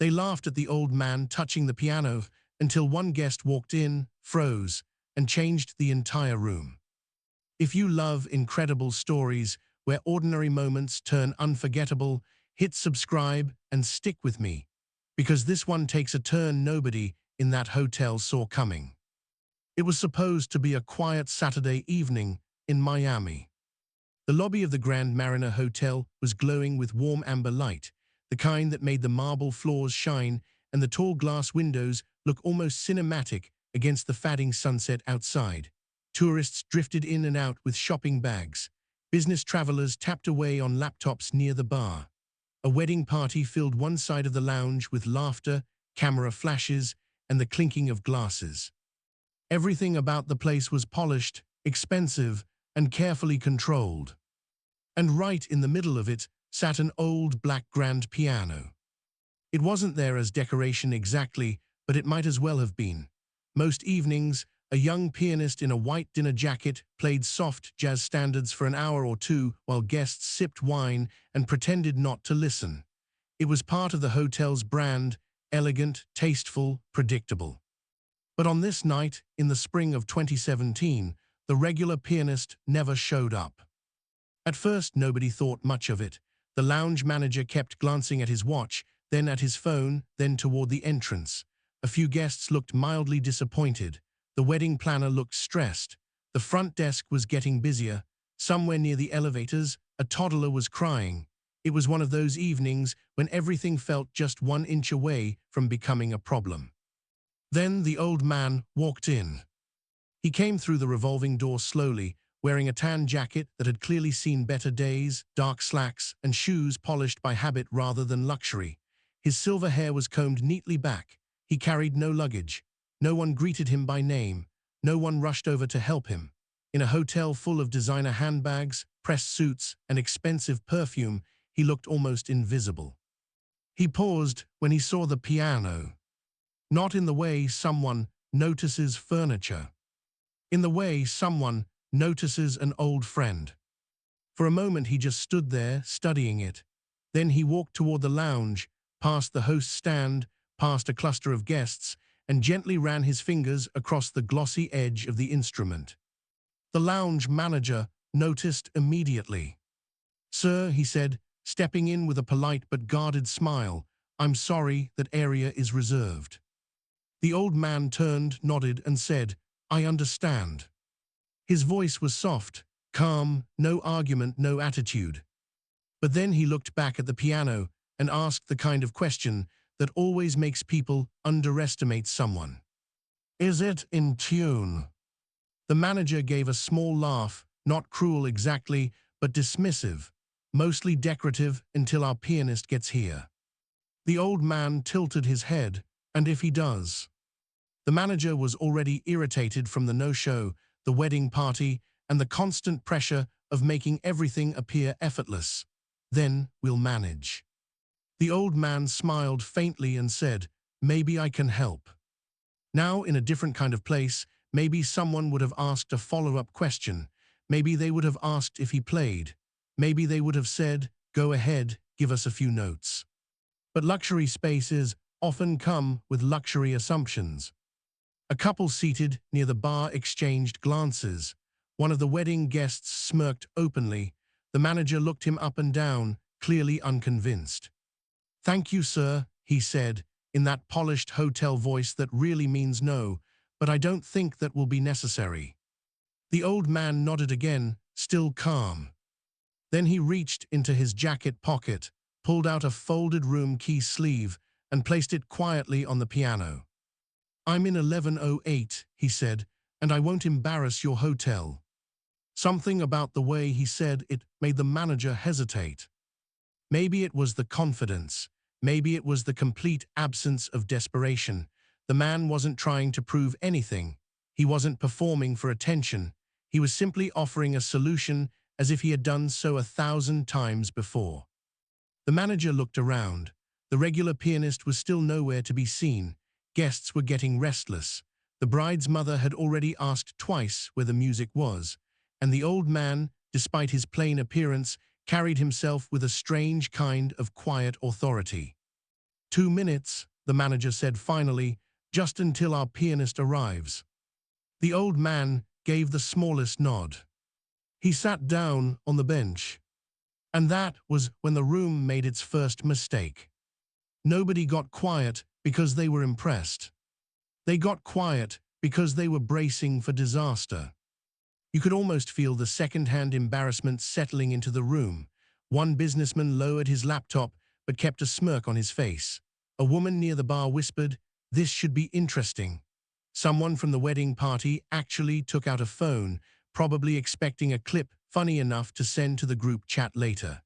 They laughed at the old man touching the piano until one guest walked in, froze, and changed the entire room. If you love incredible stories where ordinary moments turn unforgettable, hit subscribe and stick with me, because this one takes a turn nobody in that hotel saw coming. It was supposed to be a quiet Saturday evening in Miami. The lobby of the Grand Marina Hotel was glowing with warm amber light, the kind that made the marble floors shine and the tall glass windows look almost cinematic against the fading sunset outside. Tourists drifted in and out with shopping bags. Business travelers tapped away on laptops near the bar. A wedding party filled one side of the lounge with laughter, camera flashes, and the clinking of glasses. Everything about the place was polished, expensive, and carefully controlled. And right in the middle of it sat an old black grand piano. It wasn't there as decoration exactly, but it might as well have been. Most evenings, a young pianist in a white dinner jacket played soft jazz standards for an hour or two while guests sipped wine and pretended not to listen. It was part of the hotel's brand, elegant, tasteful, predictable. But on this night, in the spring of 2017, the regular pianist never showed up. At first, nobody thought much of it. The lounge manager kept glancing at his watch, then at his phone, then toward the entrance. A few guests looked mildly disappointed. The wedding planner looked stressed. The front desk was getting busier. Somewhere near the elevators, a toddler was crying. It was one of those evenings when everything felt just 1 inch away from becoming a problem. Then the old man walked in. He came through the revolving door slowly, wearing a tan jacket that had clearly seen better days, dark slacks, and shoes polished by habit rather than luxury. His silver hair was combed neatly back. He carried no luggage. No one greeted him by name. No one rushed over to help him. In a hotel full of designer handbags, pressed suits, and expensive perfume, he looked almost invisible. He paused when he saw the piano. Not in the way someone notices furniture. In the way someone notices an old friend. For a moment he just stood there, studying it. Then he walked toward the lounge, past the host's stand, past a cluster of guests, and gently ran his fingers across the glossy edge of the instrument. The lounge manager noticed immediately. "Sir," he said, stepping in with a polite but guarded smile, "I'm sorry, that area is reserved." The old man turned, nodded, and said, "I understand." His voice was soft, calm, no argument, no attitude. But then he looked back at the piano and asked the kind of question that always makes people underestimate someone. "Is it in tune?" The manager gave a small laugh, not cruel exactly, but dismissive, "Mostly decorative until our pianist gets here." The old man tilted his head, "And if he does?" The manager was already irritated from the no-show, the wedding party, and the constant pressure of making everything appear effortless. "Then we'll manage." The old man smiled faintly and said, "Maybe I can help." Now, in a different kind of place, maybe someone would have asked a follow-up question. Maybe they would have asked if he played. Maybe they would have said, "Go ahead, give us a few notes." But luxury spaces often come with luxury assumptions. A couple seated near the bar exchanged glances. One of the wedding guests smirked openly. The manager looked him up and down, clearly unconvinced. "Thank you, sir," he said, in that polished hotel voice that really means no, "but I don't think that will be necessary." The old man nodded again, still calm. Then he reached into his jacket pocket, pulled out a folded room key sleeve, and placed it quietly on the piano. "I'm in 1108, he said, "and I won't embarrass your hotel." Something about the way he said it made the manager hesitate. Maybe it was the confidence. Maybe it was the complete absence of desperation. The man wasn't trying to prove anything. He wasn't performing for attention. He was simply offering a solution as if he had done so 1,000 times before. The manager looked around. The regular pianist was still nowhere to be seen. Guests were getting restless. The bride's mother had already asked twice where the music was, and the old man, despite his plain appearance, carried himself with a strange kind of quiet authority. 2 minutes, the manager said finally, just until our pianist arrives. The old man gave the smallest nod. He sat down on the bench. And that was when the room made its first mistake. Nobody got quiet because they were impressed. They got quiet because they were bracing for disaster. You could almost feel the second-hand embarrassment settling into the room. One businessman lowered his laptop but kept a smirk on his face. A woman near the bar whispered, "This should be interesting." Someone from the wedding party actually took out a phone, probably expecting a clip funny enough to send to the group chat later.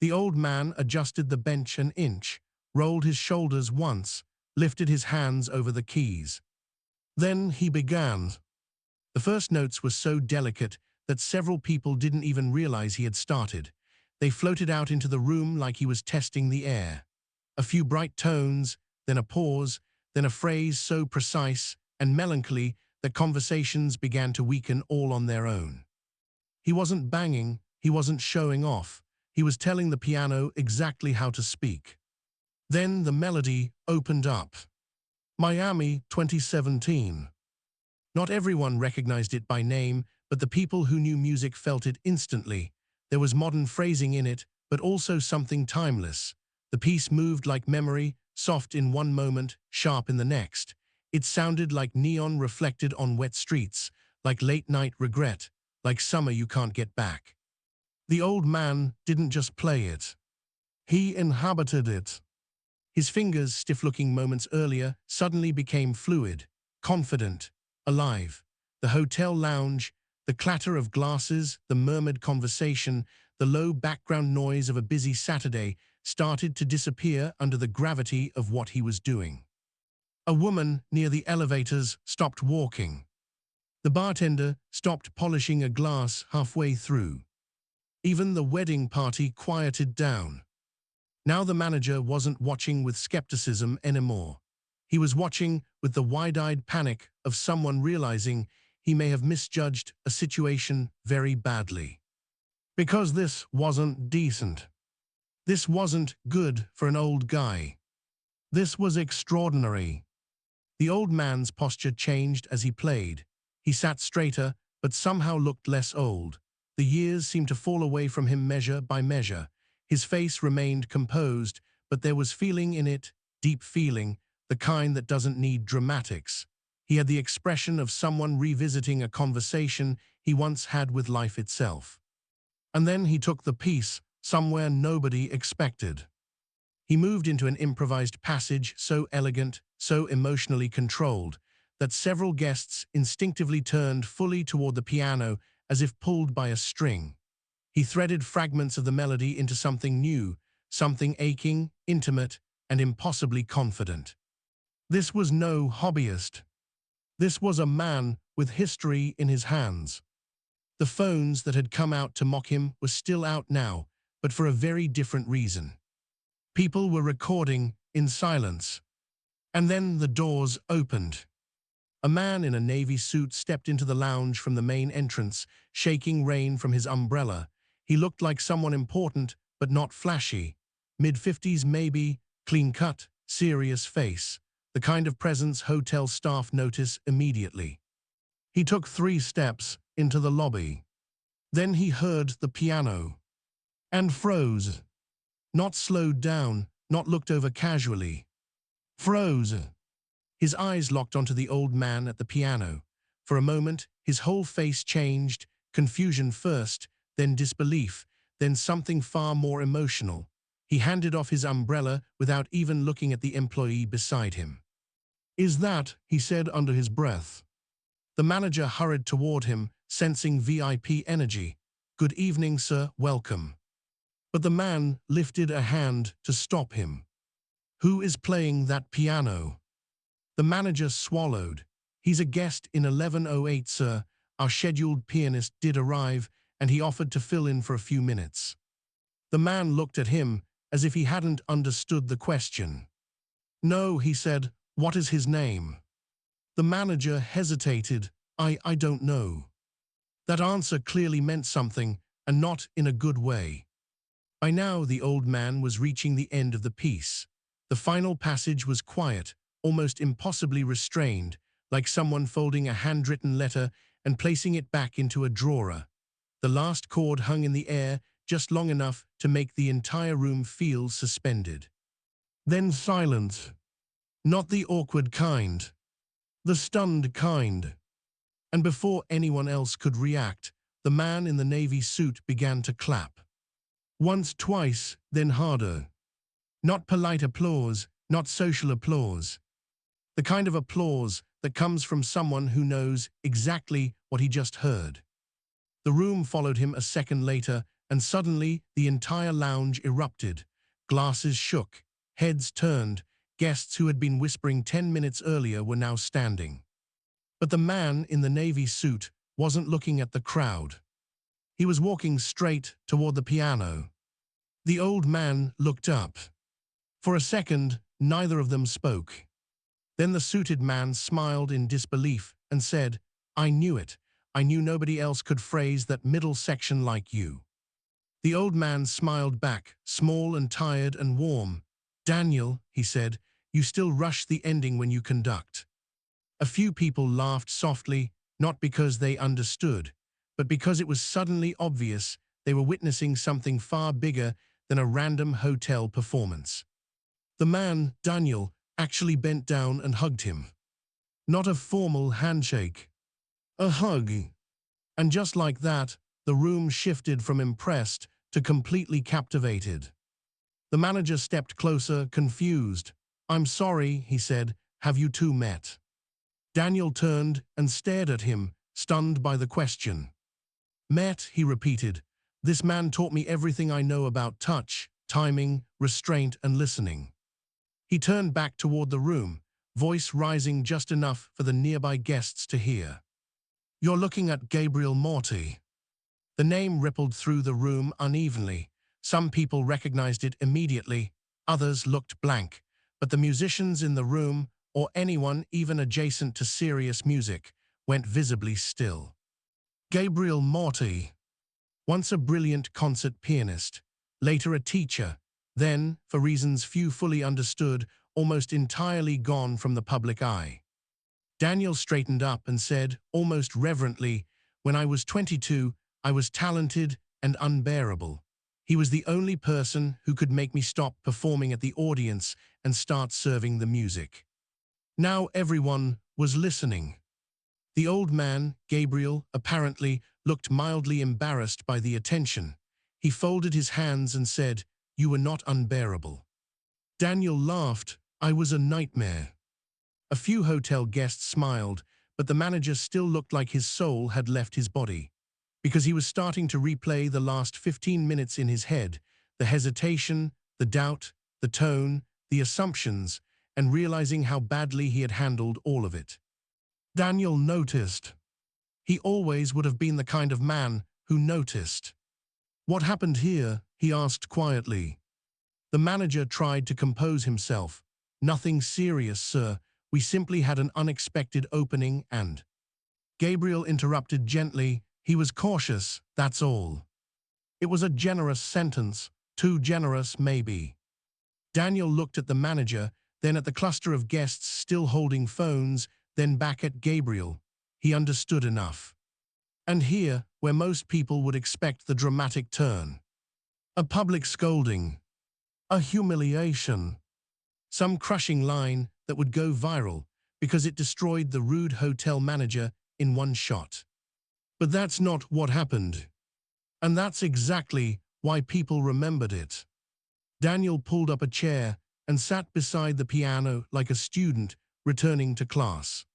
The old man adjusted the bench an inch, rolled his shoulders once, lifted his hands over the keys. Then he began. The first notes were so delicate that several people didn't even realize he had started. They floated out into the room like he was testing the air. A few bright tones, then a pause, then a phrase so precise and melancholy that conversations began to weaken all on their own. He wasn't banging, he wasn't showing off. He was telling the piano exactly how to speak. Then the melody opened up. Miami 2017. Not everyone recognized it by name, but the people who knew music felt it instantly. There was modern phrasing in it, but also something timeless. The piece moved like memory, soft in one moment, sharp in the next. It sounded like neon reflected on wet streets, like late-night regret, like summer you can't get back. The old man didn't just play it. He inhabited it. His fingers, stiff-looking moments earlier, suddenly became fluid, confident, alive. The hotel lounge, the clatter of glasses, the murmured conversation, the low background noise of a busy Saturday started to disappear under the gravity of what he was doing. A woman near the elevators stopped walking. The bartender stopped polishing a glass halfway through. Even the wedding party quieted down. Now the manager wasn't watching with skepticism anymore. He was watching with the wide-eyed panic of someone realizing he may have misjudged a situation very badly. Because this wasn't decent. This wasn't good for an old guy. This was extraordinary. The old man's posture changed as he played. He sat straighter, but somehow looked less old. The years seemed to fall away from him measure by measure. His face remained composed, but there was feeling in it, deep feeling, the kind that doesn't need dramatics. He had the expression of someone revisiting a conversation he once had with life itself. And then he took the piece somewhere nobody expected. He moved into an improvised passage so elegant, so emotionally controlled, that several guests instinctively turned fully toward the piano as if pulled by a string. He threaded fragments of the melody into something new, something aching, intimate, and impossibly confident. This was no hobbyist. This was a man with history in his hands. The phones that had come out to mock him were still out now, but for a very different reason. People were recording in silence. And then the doors opened. A man in a navy suit stepped into the lounge from the main entrance, shaking rain from his umbrella. He looked like someone important, but not flashy. Mid-50s maybe, clean-cut, serious face. The kind of presence hotel staff notice immediately. He took 3 steps into the lobby. Then he heard the piano. And froze. Not slowed down, not looked over casually. Froze. His eyes locked onto the old man at the piano. For a moment, his whole face changed, confusion first, then disbelief, then something far more emotional. He handed off his umbrella without even looking at the employee beside him. "Is that?" he said under his breath. The manager hurried toward him, sensing VIP energy. "Good evening, sir, welcome." But the man lifted a hand to stop him. "Who is playing that piano?" The manager swallowed. "He's a guest in 11:08, sir. Our scheduled pianist did arrive, and he offered to fill in for a few minutes." The man looked at him as if he hadn't understood the question. "No," he said. "What is his name?" The manager hesitated. I don't know." That answer clearly meant something, and not in a good way. By now the old man was reaching the end of the piece. The final passage was quiet, almost impossibly restrained, like someone folding a handwritten letter and placing it back into a drawer. The last chord hung in the air just long enough to make the entire room feel suspended. Then silence. Not the awkward kind. The stunned kind. And before anyone else could react, the man in the navy suit began to clap. Once, twice, then harder. Not polite applause, not social applause. The kind of applause that comes from someone who knows exactly what he just heard. The room followed him a second later, and suddenly the entire lounge erupted. Glasses shook, heads turned. Guests who had been whispering 10 minutes earlier were now standing. But the man in the navy suit wasn't looking at the crowd. He was walking straight toward the piano. The old man looked up. For a second, neither of them spoke. Then the suited man smiled in disbelief and said, "I knew it. I knew nobody else could phrase that middle section like you." The old man smiled back, small and tired and warm. "Daniel," he said, "you still rush the ending when you conduct." A few people laughed softly, not because they understood, but because it was suddenly obvious they were witnessing something far bigger than a random hotel performance. The man, Daniel, actually bent down and hugged him. Not a formal handshake. A hug. And just like that, the room shifted from impressed to completely captivated. The manager stepped closer, confused. "I'm sorry," he said, "have you two met?" Daniel turned and stared at him, stunned by the question. "Met," he repeated. "This man taught me everything I know about touch, timing, restraint, and listening." He turned back toward the room, voice rising just enough for the nearby guests to hear. "You're looking at Gabriel Morty." The name rippled through the room unevenly. Some people recognized it immediately, others looked blank, but the musicians in the room, or anyone even adjacent to serious music, went visibly still. Gabriel Morty, once a brilliant concert pianist, later a teacher, then, for reasons few fully understood, almost entirely gone from the public eye. Daniel straightened up and said, almost reverently, "When I was 22, I was talented and unbearable. He was the only person who could make me stop performing at the audience and start serving the music." Now everyone was listening. The old man, Gabriel, apparently looked mildly embarrassed by the attention. He folded his hands and said, "You were not unbearable." Daniel laughed. "I was a nightmare." A few hotel guests smiled, but the manager still looked like his soul had left his body, because he was starting to replay the last 15 minutes in his head, the hesitation, the doubt, the tone, the assumptions, and realizing how badly he had handled all of it. Daniel noticed. He always would have been the kind of man who noticed. "What happened here?" he asked quietly. The manager tried to compose himself. "Nothing serious, sir. We simply had an unexpected opening and—" Gabriel interrupted gently. "He was cautious, that's all." It was a generous sentence, too generous maybe. Daniel looked at the manager, then at the cluster of guests still holding phones, then back at Gabriel. He understood enough. And here, where most people would expect the dramatic turn. A public scolding. A humiliation. Some crushing line that would go viral because it destroyed the rude hotel manager in one shot. But that's not what happened. And that's exactly why people remembered it. Daniel pulled up a chair and sat beside the piano like a student returning to class.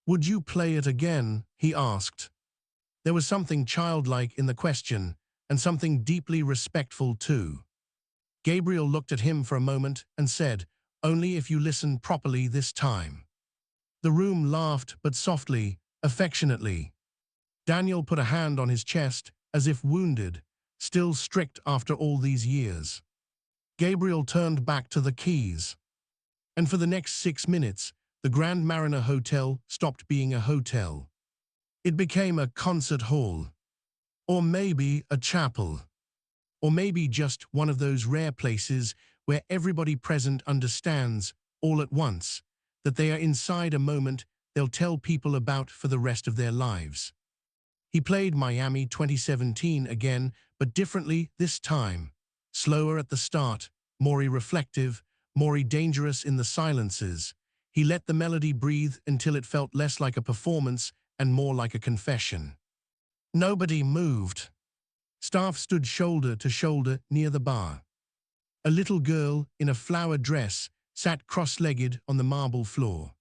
"Would you play it again?" he asked. There was something childlike in the question, and something deeply respectful too. Gabriel looked at him for a moment and said, "Only if you listen properly this time." The room laughed, but softly, affectionately. Daniel put a hand on his chest, as if wounded, still strict after all these years. Gabriel turned back to the keys. And for the next 6 minutes, the Grand Mariner Hotel stopped being a hotel. It became a concert hall. Or maybe a chapel. Or maybe just one of those rare places where everybody present understands, all at once, that they are inside a moment they'll tell people about for the rest of their lives. He played Miami 2017 again, but differently this time. Slower at the start, more reflective, more dangerous in the silences. He let the melody breathe until it felt less like a performance and more like a confession. Nobody moved. Staff stood shoulder to shoulder near the bar. A little girl in a flower dress sat cross-legged on the marble floor.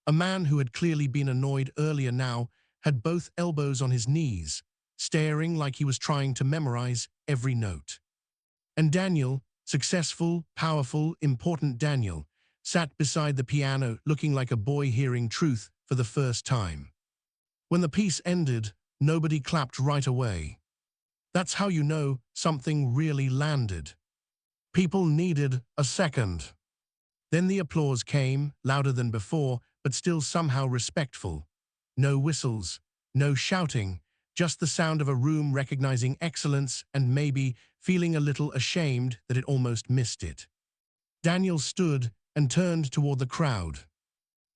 A man who had clearly been annoyed earlier now had both elbows on his knees, staring like he was trying to memorize every note. And Daniel, successful, powerful, important Daniel, sat beside the piano looking like a boy hearing truth for the first time. When the piece ended, nobody clapped right away. That's how you know something really landed. People needed a second. Then the applause came, louder than before, but still somehow respectful. No whistles, no shouting, just the sound of a room recognizing excellence and maybe feeling a little ashamed that it almost missed it. Daniel stood and turned toward the crowd.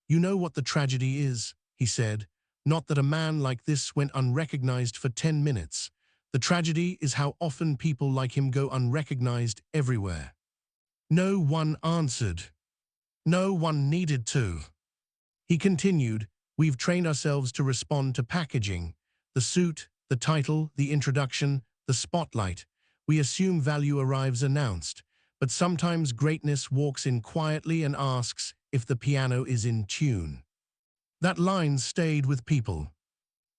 "You know what the tragedy is," he said. "Not that a man like this went unrecognized for 10 minutes. The tragedy is how often people like him go unrecognized everywhere." No one answered. No one needed to. He continued, "We've trained ourselves to respond to packaging, the suit, the title, the introduction, the spotlight. We assume value arrives announced, but sometimes greatness walks in quietly and asks if the piano is in tune." That line stayed with people.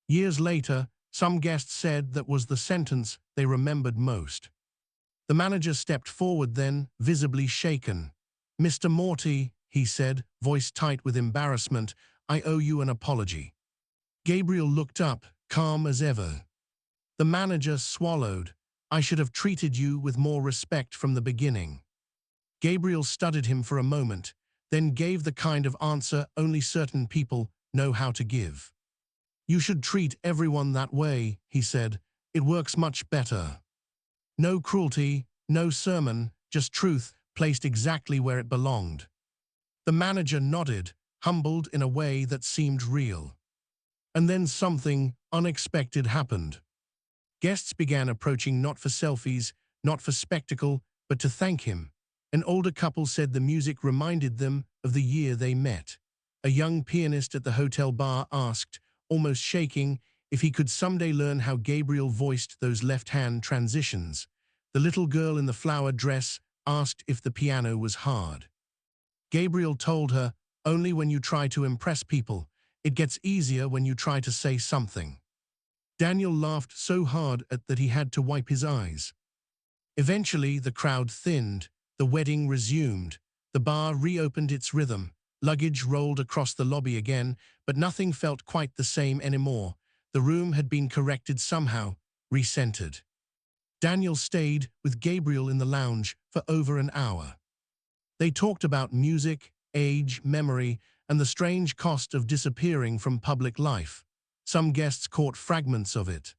Years later, some guests said that was the sentence they remembered most. The manager stepped forward then, visibly shaken. "Mr. Morty," he said, voice tight with embarrassment, "I owe you an apology." Gabriel looked up, calm as ever. The manager swallowed. "I should have treated you with more respect from the beginning." Gabriel studied him for a moment, then gave the kind of answer only certain people know how to give. "You should treat everyone that way," he said. "It works much better." No cruelty, no sermon, just truth placed exactly where it belonged. The manager nodded, humbled in a way that seemed real. And then something unexpected happened. Guests began approaching not for selfies, not for spectacle, but to thank him. An older couple said the music reminded them of the year they met. A young pianist at the hotel bar asked, almost shaking, if he could someday learn how Gabriel voiced those left-hand transitions. The little girl in the flower dress asked if the piano was hard. Gabriel told her, "Only when you try to impress people. It gets easier when you try to say something." Daniel laughed so hard that he had to wipe his eyes. Eventually, the crowd thinned, the wedding resumed, the bar reopened its rhythm, luggage rolled across the lobby again, but nothing felt quite the same anymore. The room had been corrected somehow, recentered. Daniel stayed with Gabriel in the lounge for over an hour. They talked about music, age, memory, and the strange cost of disappearing from public life. Some guests caught fragments of it.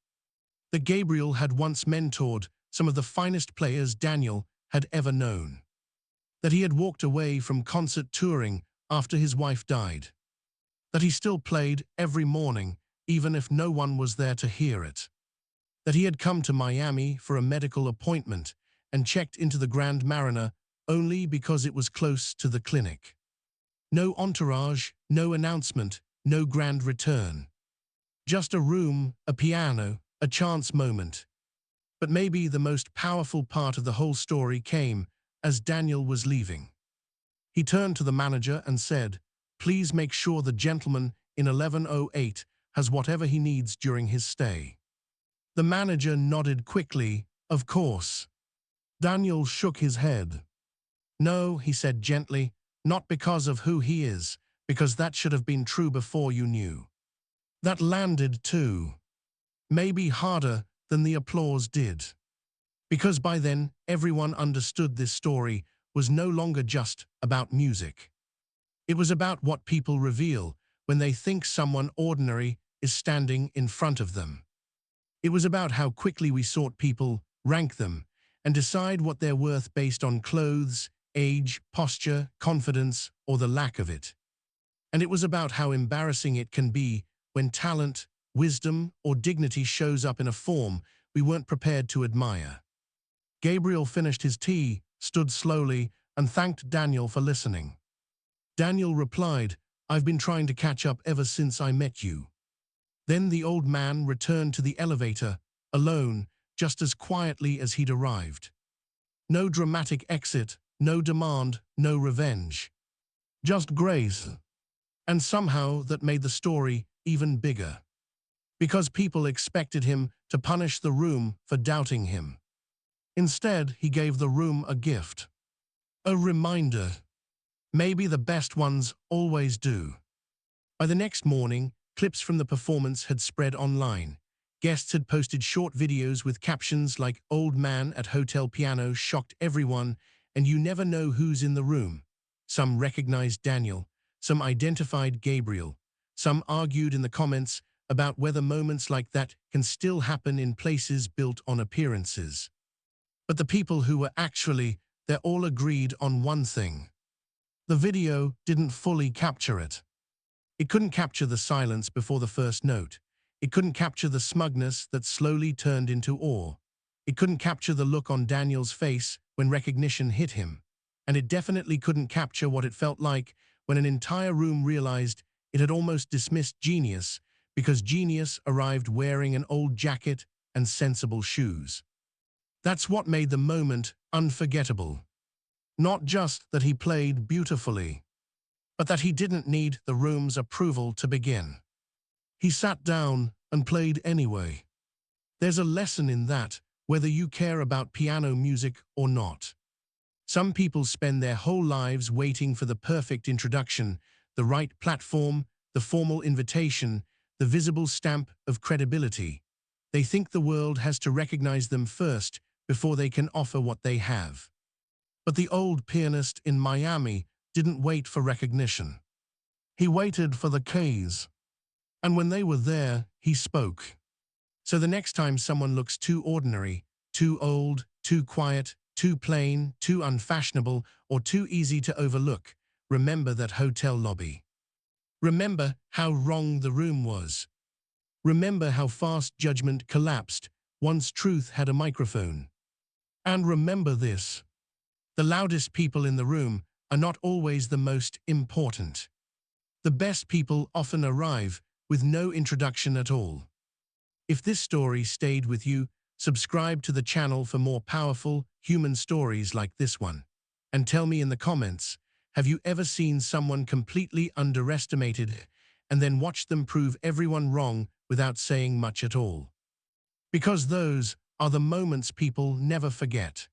That Gabriel had once mentored some of the finest players Daniel had ever known. That he had walked away from concert touring after his wife died. That he still played every morning, even if no one was there to hear it. That he had come to Miami for a medical appointment and checked into the Grand Mariner only because it was close to the clinic. No entourage, no announcement, no grand return. Just a room, a piano, a chance moment. But maybe the most powerful part of the whole story came as Daniel was leaving. He turned to the manager and said, "Please make sure the gentleman in 1108 has whatever he needs during his stay." The manager nodded quickly, "Of course." Daniel shook his head. "No," he said gently, "not because of who he is, because that should have been true before you knew." That landed too. Maybe harder than the applause did. Because by then, everyone understood this story was no longer just about music. It was about what people reveal when they think someone ordinary is standing in front of them. It was about how quickly we sort people, rank them, and decide what they're worth based on clothes, age, posture, confidence, or the lack of it. And it was about how embarrassing it can be when talent, wisdom, or dignity shows up in a form we weren't prepared to admire. Gabriel finished his tea, stood slowly, and thanked Daniel for listening. Daniel replied, "I've been trying to catch up ever since I met you." Then the old man returned to the elevator, alone, just as quietly as he'd arrived. No dramatic exit, no demand, no revenge. Just grace. And somehow that made the story even bigger. Because people expected him to punish the room for doubting him. Instead, he gave the room a gift. A reminder. Maybe the best ones always do. By the next morning, clips from the performance had spread online. Guests had posted short videos with captions like "Old man at hotel piano shocked everyone," and "You never know who's in the room." Some recognized Daniel, some identified Gabriel, some argued in the comments about whether moments like that can still happen in places built on appearances. But the people who were actually there all agreed on one thing. The video didn't fully capture it. It couldn't capture the silence before the first note. It couldn't capture the smugness that slowly turned into awe. It couldn't capture the look on Daniel's face when recognition hit him. And it definitely couldn't capture what it felt like when an entire room realized it had almost dismissed genius because genius arrived wearing an old jacket and sensible shoes. That's what made the moment unforgettable. Not just that he played beautifully, but that he didn't need the room's approval to begin. He sat down and played anyway. There's a lesson in that, whether you care about piano music or not. Some people spend their whole lives waiting for the perfect introduction, the right platform, the formal invitation, the visible stamp of credibility. They think the world has to recognize them first before they can offer what they have. But the old pianist in Miami didn't wait for recognition. He waited for the keys. And when they were there, he spoke. So the next time someone looks too ordinary, too old, too quiet, too plain, too unfashionable, or too easy to overlook, remember that hotel lobby. Remember how wrong the room was. Remember how fast judgment collapsed once truth had a microphone. And remember this: the loudest people in the room are not always the most important. The best people often arrive with no introduction at all. If this story stayed with you, subscribe to the channel for more powerful, human stories like this one. And tell me in the comments, have you ever seen someone completely underestimated and then watched them prove everyone wrong without saying much at all? Because those are the moments people never forget.